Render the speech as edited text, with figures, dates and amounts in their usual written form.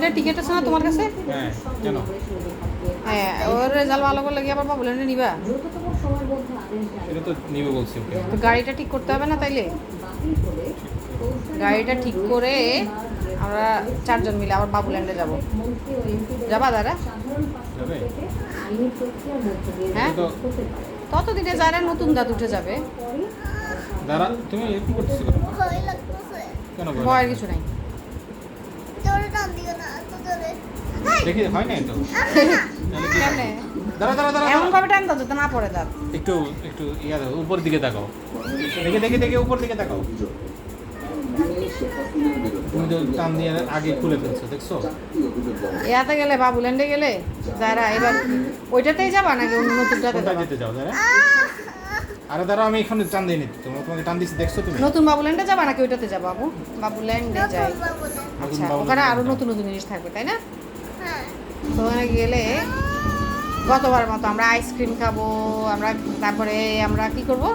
দুইটা টিকিট আছে না তোমার কাছে? হ্যাঁ কেন? হ্যাঁ, ওর রেজাল্ট ভালো করলে কি আবার বাবুল্যান্ডে নিবা? এটা তো নিবে বলছি ওকে। তো গাড়িটা ঠিক করতে হবে না তাইলে? গাড়িটা ঠিক করে আমরা 4 জন মিলে আবার বাবুল্যান্ডে যাব। যাবা দাদা? যাবে? হ্যাঁ, তো ততদিনে যারা নতুন দাঁত উঠে যাবে। দাঁড়া, তুমি এরকম করতেছো কেন? কেন ভয় ভয়ের লাগছে? কিছু নাই। দেখি হয় নাই তো। কেমনে? দাঁড়া দাঁড়া দাঁড়া এমন ভাবে টান দাও যাতে না পড়ে দাঁত। একটু একটু ইয়া দাও, উপর দিকে তাকাও। দেখে দেখে দেখে উপর দিকে তাকাও। তুমি তো টান দিয়ে আগে খুলে ফেলছো, দেখছো? ইয়াতে গেলে বাবুল্যান্ডে গেলে যারা এবার ওইটাতেই যাবা নাকি অন্য নতুনটাতে কোনটা যাবা? যেতে যাও দাঁড়া। আরে দাঁড়া, আমি এখানে টান দিয়ে নিচ্ছি, তোমাকে টান দিচ্ছি, দেখছো তুমি? নতুন বাবুল্যান্ডে যাবা নাকি ওইটাতে যাবা বাবু? বাবুল্যান্ডে যাই। আচ্ছা, বাবুল্যান্ডে ওখানে আরো যাও। নতুন নতুন জিনিস থাকবে তাই না? তো ওখানে গেলে গতবার মতো আমরা আইসক্রিম খাবো, আমরা তারপরে আমরা কি করবো?